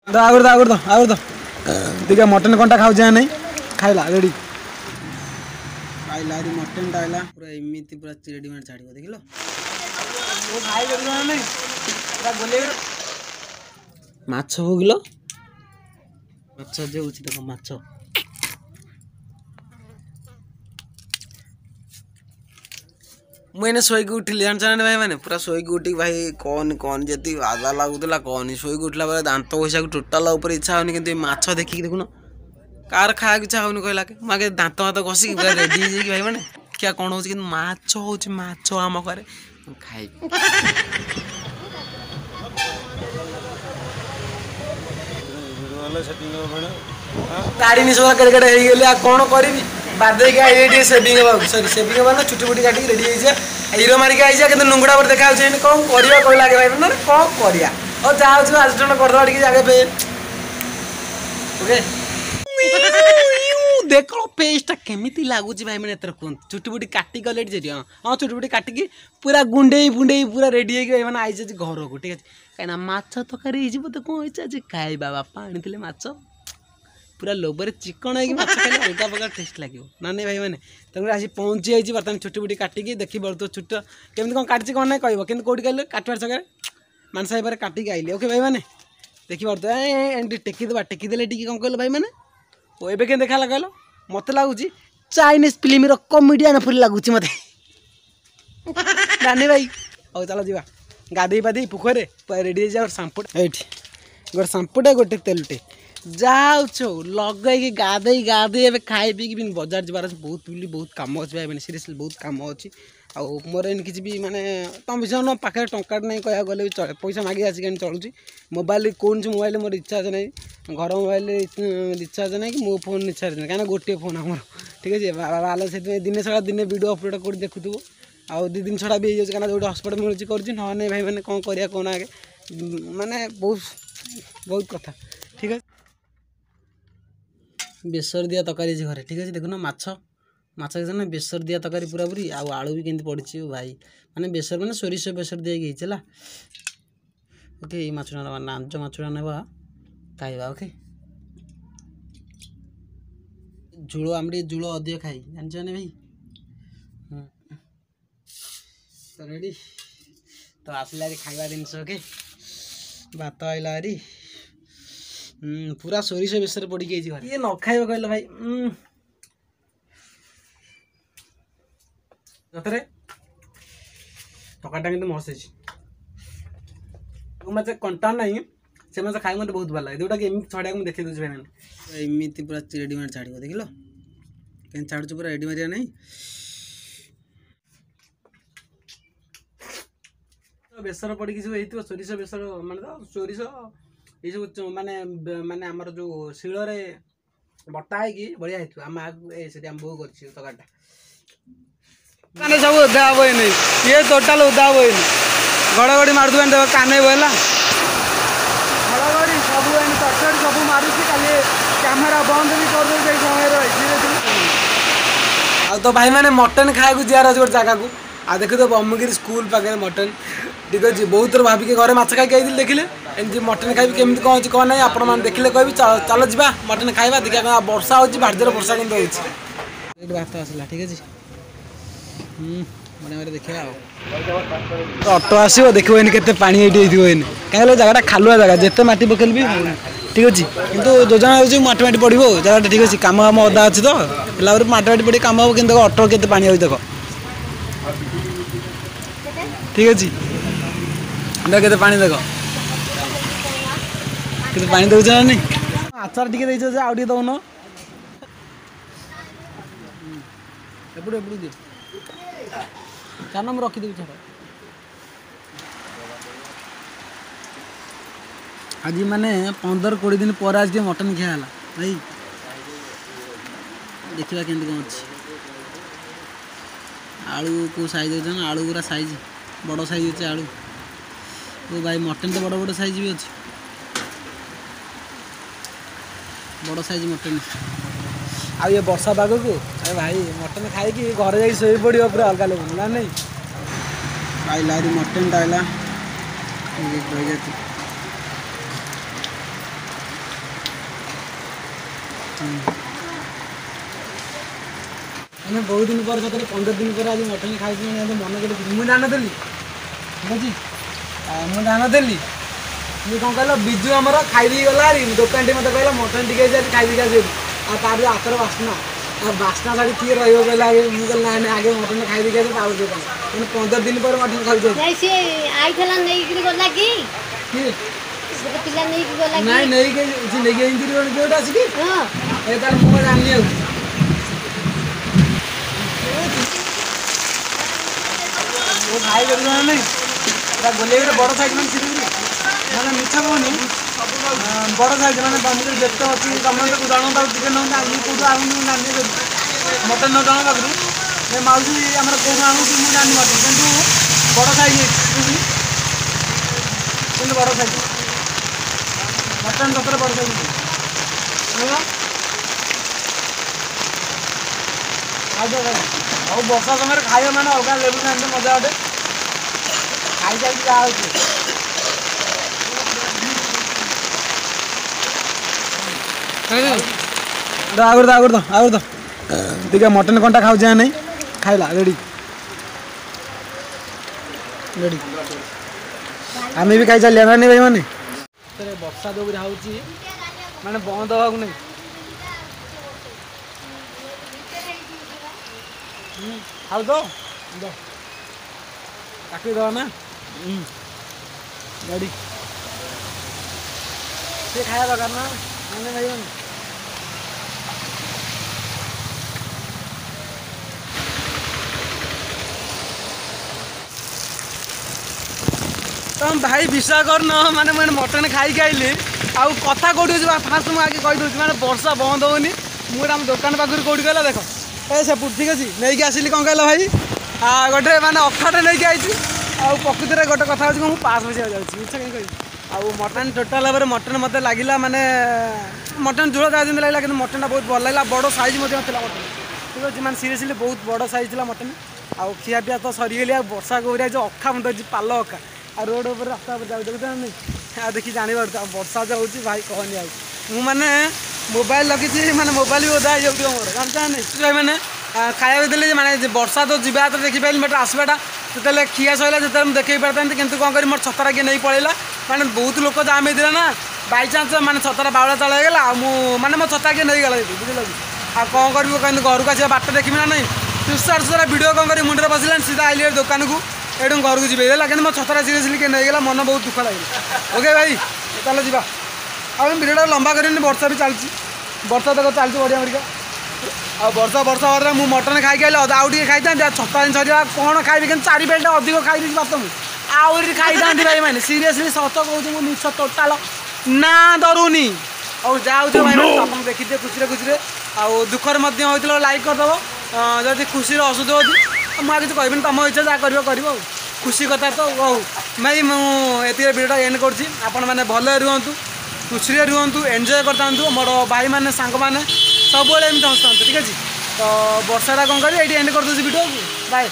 आगर देखिए मटन कंटा खाऊ जा नहीं खाइला रेडी आइला मटन आइला पूरा एमती पूरा रेडी मार छाड़ देख लो माछ भोगिल माछ जो देख माछ मुझे शोक उठिली जान भाई मैंने पूरा शोक उठी भाई कौन जी आजा लगुला कौन शोक उठला दांत पैसा टोटाल इच्छा होनी कि माछ देखिक देखुन कार खाया इच्छा होनी कहला मुझे दांत हाथ घषिक पूरा रेडी भाई मैंने क्या कौन हो माछ हो माछ आम करे खाई गाड़ी निशा कड़े कौन करी बाधे आई सेविंग सरी सेविंग ना छुट्टी फुटी काटिक रेडी हीरो मारिक आई कि नुंगड़ा पर देखा कौन करवा कह लगे भाई ना कौन करा और जहाँ आज करदे टे जगह ओके देख पेस्टा केमी लगुच भाई मैंने कहते छुट्टी फुटी काटिक गले हाँ छुट्टी फुटी काटिक पूरा गुंडे बुंडे पूरा रेडी होना आई घर को ठीक है कहीं माछ तकारी तो कौन इच्छा खाई बापा आनी माछ पूरा लोबर चिकन है खाली अलग प्रकार टेस्ट लगे ना नहीं भाई मैंने तेनाली आसी पहुँची जाइए बर्तमान छुट्टी फुटी काटिक देखी बड़े छुट केमी कौन काटी कौन ना कह कि कौटी कहले काटवार जगह मानस पर काटिक आइले ओके भाई मैंने देखी बर्तमान टेकीदे टेकीदे टी कौन कहल भाई मैंने ओ एबे के देखा कहल मत लगुच चाइनीज फिल्म कमेडियन फुल लगुच मत नानी भाई हो चलो जा गाधे पाधे पोखरे रेडी सांपुट ये गोटे सांपुटे गोटे तेलटे जाऊ लगे गाधे गाधे खाई पी बजार जबार बहुत बुली बहुत कम अच्छे भाई मैंने सीरियसली बहुत कम अच्छी आउ मोर इन किसी भी माने तुम विषय पाखे टंका नहीं कह गले भी चले पैसा मागे आसिक चलुची मोबाइल कौन सी मोबाइल मोर इच्छा नहीं घर मोबाइल इच्छा नहीं कि मो फोन इच्छा नहीं कहीं गोटे फोन आम ठीक है बाल से दिन सारा दिन वीडियो अपलोड कर देखुव आउ दी दिन छड़ा भी कहीं जो हॉस्पिटल मिलूँ कर ना भाई मैंने कौन करा कौन आगे माने बहुत कथा ठीक है बेसर दिया तकारी घरे ठीक है देखुन माछ माछ ना बेसर दिया तकारी पूरा पूरी आलू भी केमती पड़ी भाई माने बेसर मैंने सोरिष बेसर दिया चला ओके ये माछ नांज माछड़ा ना खाइबा ओके झोल आम झोल अधिक खाई जान भाई तो रेडी तो आसला खाइबा जिनस ओके भात आइला पूरा सोरिष बेसर पड़ी गई ये न खाइबा कहल भाई सतरे टकाटा कि मस्त मत कंटा नहीं से मत खाई मत बहुत भल लगे जोटा कि छड़ा मुझे देखी दूसरी भाई एमती पूरा रेडी मार छाड़ देख लो कहीं छाड़ पूरा रेडी मारिया नहीं बेसर पड़ी सोरिष बेसर माने सोरिष ये सब माने माने आमर जो शिल बटा है बढ़िया है आम आम बो कर तकाटा सब उदा हम ये टोटाल उदा हम घड़घड़ी मारदे देख काने बोला घड़घड़ी सब चटचट सब मारुची खाली कैमेरा बंद भी कर दे समय आ तो भाई मैंने मटन खाया जीवार अच्छे गोटे जगह को आ देख तो ब्रह्मगिरी स्कूल पाखे मटन ठीक अच्छे बहुत थर भाविक घरे माछ खाई देखिले एमती मटन खाई केमी कौन अच्छे कौन ना आपण देखिले कह चलो जा मटन खाइबा देखिए वर्षा हो भार वर्षा केमती होती भात आसला ठीक अच्छे मन देखा ऑटो आसो देखो के पानी ये कहीं जगह खालुआ जगह जिते माटी पकड़ भी ठीक अच्छे कितु योजना हो मटी माटी पड़ो जगह ठीक अच्छे कम हम अदा अच्छे तो पिला मटी माटी पड़ी कम हम कि ऑटो के पानी हो देख ठीक अच्छे के पानी देख कि पानी दौच ना नहीं आचार टे आउ दौन एपड़ू एपड़ू दिए चार नंबर रखीदेवी छाड़ आज माने 15-20 दिन पर आज मटन खिया भाई देखा केमती कौन अच्छे आलू को साइज हो आलू पूरा साइज बड़ साइज अच्छे आलू तो भाई मटन तो बड़ बड़ साइज भी अच्छे बड़ साइज मटन आ ये वर्षा पाग को अरे भाई मटन खाई घर जा शो पड़ो पूरा अलग लोग ना नहीं आइला मटन आइला ଆମେ ବହୁତ ଦିନ ପରେ ସତରେ 15 ଦିନ ପରେ ଆଜି ମଟନ୍ ଖାଇଛୁ ମାନେ ମନେ କରି ମୁଁ ଜାଣିନଥିଲି ଠିକ୍ ଅଛି ମୁଁ ଜାଣିନଥିଲି ମୁଁ କ'ଣ କହିଲ ବିଜୁ ଆମର ଖାଇଦେଇ ଗଲା ଆରି ଦୋକାନଟି ମୋତେ କହିଲା ମଟନ୍ ଟିକେ ଆଜି ଖାଇଦେଇକି ଆସିବି ଆଉ ତାର ଆତର ବାସ୍ନା ଆଉ ବାସ୍ନା ଛାଡ଼ି କିଏ ରହିବ କହିଲା ଆଗେ ମୁଁ କହିଲି ନାଇଁ ଆଗେ ମଟନ୍ ଖାଇଦେଇକି ଆସିବି ତାପରେ ଦୋକାନ ମାନେ 15 ଦିନ ପରେ ମଟନ୍ ଖାଉଛି ନାଇଁ ନେଇକି ଯୋଉଟା ଆସିକି ଏ ତାର ମୁଁ ଜାଣିନି ଆଉ ଭାଇ କରିବ ନାଇଁ ଗୋଲେଇ ଗୋଟେ ବଡ଼ ସାଇଜ୍ ମାନେ ସିରିଜ୍ ମାନେ ମିଛ କହୁନି ବଡ଼ ସାଇଜ୍ ମାନେ ବନ୍ଧୁରେ ଯେତେ ଅଛି ସମସ୍ତଙ୍କୁ ଜଣଙ୍କ ପାଖରୁ ଟିକେ ନେଉଛନ୍ତି ଆଜି କେଉଁଠୁ ଆଣୁନି ମୁଁ ଜାଣିନି ମଟନ୍ ନ ଜଣଙ୍କ ପାଖରୁ ଏ ମାଉସୀ ଆମର କେଉଁଠୁ ଆଣୁଛି ମୁଁ ଜାଣିନି ମଟନ୍ କିନ୍ତୁ ବଡ଼ ସାଇଜ୍ କିନ୍ତୁ ବଡ଼ ସାଇଜ୍ ମଟନ୍ ସତରେ ବଡ଼ ସାଇଜ୍ ଆଉ ବର୍ଷା ସମୟରେ ଖାଇବା ମାନେ ଅଲଗା ଲେବୁଲ୍ ଜାଣିତେ ମଜା ଗୋଟେ ଖାଇସାରିକି ଯାହା ହେଉଛି ଆଗରୁ ଟିକେ ମଟନ୍ କଣ୍ଟା ଖାଉଛି ନା ନାଇଁ ଖାଇଲା ରେଡ଼ି ରେଡ଼ି ଆମେ ବି ଖାଇ ଚାଲିବା ନା ଭାଇ ମାନେ ବର୍ଷା ଯୋଉ ହେଉଛି ମାନେ ବନ୍ଦ ହେବାକୁ ନାହିଁ ଖାଉ ତ କାଟି ଦେବା ନା ଗାଡ଼ି ସେ ଖାଇବା ଦରକାର ନା ମାନେ ଭାଇ ମାନେ ତମ ଭାଇ ବିଶ୍ୱାସ କରୁନ ମାନେ ମୁଁ ମଟନ୍ ଖାଇକି ଆଇଲି ଆଉ କଥା କେଉଁଠି ଅଛି ଫାଷ୍ଟ ମୁଁ ଆଗେ କହିଦେଉଛି ମାନେ ବର୍ଷା ବନ୍ଦ ହେଉନି ମୁଁ ଗୋଟେ ଆମ ଦୋକାନ ପାଖରୁ କେଉଁଠି କହିଲା ଦେଖ ଏ ସେପଟୁ ଠିକ୍ ଅଛି ନେଇକି ଆସିଲି କ'ଣ କହିଲ ଭାଇ ଗୋଟେ ମାନେ ଅଖାଟେ ନେଇକି ଆଇଛି ଆଉ ପ୍ରକୃତିରେ ଗୋଟେ କଥା ହେଉଛି ମୁଁ ପାସ୍ ବସିବାକୁ ଯାଉଛି ମିଛ କାହିଁ କହିବି ଆଉ ମଟନ୍ ଟୋଟାଲ୍ ଭାବରେ ମଟନ୍ ମୋତେ ଲାଗିଲା ମାନେ ମଟନ୍ ଝୋଳ ଯାହା ଯେମିତି ଲାଗିଲା କିନ୍ତୁ ମଟନ୍ଟା ବହୁତ ଭଲ ଲାଗିଲା ବଡ଼ ସାଇଜ୍ ମଧ୍ୟ ଥିଲା ମଟନ୍ ଠିକ୍ ଅଛି ମାନେ ସିରିୟସଲି ବହୁତ ବଡ଼ ସାଇଜ୍ ଥିଲା ମଟନ୍ ଆଉ ଖିଆପିଆ ତ ସରିଗଲି ଆଉ ବର୍ଷା ଗୌରିଆ ଯେଉଁ ଅଖା ମୁଣ୍ଡ ଅଛି ପାଲ ଅଖା ଆଉ ରୋଡ଼ ଉପରେ ରାସ୍ତା ଉପରେ ଯାଉ ଦେଖୁଛ ନା ଆଉ ଦେଖି ଜାଣିପାରୁଛୁ ଆଉ ବର୍ଷା ଯେଉଁ ହେଉଛି ଭାଇ କହନି ଆଉ ମୁଁ ମାନେ ମୋବାଇଲ ରଖିଛି ମାନେ ମୋବାଇଲ ବି ଓଦା ହେଇଯାଉଥିବ ମୋର ଜାଣିଛ ନା ଭାଇ ମାନେ ଖାଇବାକୁ ଦେଲେ ମାନେ ବର୍ଷା ତ ଯିବା ହାତରେ ଦେଖିପାରିଲି ବଟ୍ ଆସିବାଟା ଯେତେବେଳେ ଖିଆ ସରିଲା ଯେତେବେଳେ ମୁଁ ଦେଖେଇ ପାରିଥାନ୍ତି କିନ୍ତୁ କ'ଣ କରି ମୋର ଛତାଟା କିଏ ନେଇ ପଳେଇଲା ମାନେ ବହୁତ ଲୋକ ଜାମ୍ ହେଇଥିଲା ନା ବାଇଚାନ୍ସ ମାନେ ଛତାଟା ବାଉଳା ଚାଳ ହେଇଗଲା ଆଉ ମୁଁ ମାନେ ମୋ ଛତା କିଏ ନେଇଗଲା ଏଠି ବୁଝିଲ କି ଆଉ କ'ଣ କରିବୁ କିନ୍ତୁ ଘରକୁ ଆସିବା ବାଟ ଦେଖିବି ନା ନାହିଁ ତୁଷାର ଭିଡ଼ିଓ କ'ଣ କରି ମୁଣ୍ଡରେ ବସିଲାନି ସିଧା ଆଇଲି ଦୋକାନକୁ ଏଠୁ ଘରକୁ ଯିବେ ହେଲା କିନ୍ତୁ ମୋ ଛତାଟା ସିରିୟସଲି କିଏ ନେଇଗଲା ମନ ବହୁତ ଦୁଃଖ ଲାଗିଲା ଓକେ ଭାଇ ତାହେଲେ ଯିବା ଆଉ ଭିଡ଼ିଓଟା ଲମ୍ବା କରିନି ବର୍ଷା ବି ଚାଲିଛି ବର୍ଷା ତକ ଚାଲିଛି ବଢ଼ିଆ ବଢ଼ିଆ ଆଉ ବର୍ଷା ପରେ ମୁଁ ମଟନ୍ ଖାଇକି ଆଇଲି ଆଉ ଟିକେ ଖାଇଥାନ୍ତି ଆଉ ଛତା ଦିନ ସରିବା କ'ଣ ଖାଇବି କିନ୍ତୁ 4 ପ୍ଲେଟ୍ ଅଧିକ ଖାଇଦେଇଛି ଭାତ ମୁଁ ଆହୁରି ଖାଇଥାନ୍ତି ଭାଇ ମାନେ ସିରିୟସଲି ସତ କହୁଛି ମୁଁ ମିଛ ଟୋଟାଲ ନା ଧରୁନି ଆଉ ଯାହା ହେଉଥିବ ଭାଇ ମାନେ ଆପଣ ଦେଖିଥିବେ ଖୁସିରେ ଆଉ ଦୁଃଖରେ ମଧ୍ୟ ହୋଇଥିଲ ଲାଇକ୍ କରିଦେବ ଯଦି ଖୁସିରେ ଅସୁଧ ହେଉଛି ମୁଁ ଆଉ କିଛି କହିବିନି ତମ ଇଚ୍ଛା ଯାହା କରିବ ଆଉ ଖୁସି କଥା ତ ହଉ ଭାଇ ମୁଁ ଏତିକି ଭିଡ଼ିଓଟା ଏଣ୍ଡ କରୁଛି ଆପଣମାନେ ଭଲରେ ରୁହନ୍ତୁ ଖୁସିରେ ରୁହନ୍ତୁ ଏନ୍ଜୟ କରିଥାନ୍ତୁ ମୋର ଭାଇମାନେ ସାଙ୍ଗମାନେ ସବୁବେଳେ ଏମିତି ହସୁଥାନ୍ତୁ ଠିକ୍ ଅଛି ତ ବର୍ଷାଟା କ'ଣ କରିବି ଏଇଠି ଏଣ୍ଡ କରିଦେଉଛି ଭିଡ଼ିଓକୁ ବାଏ।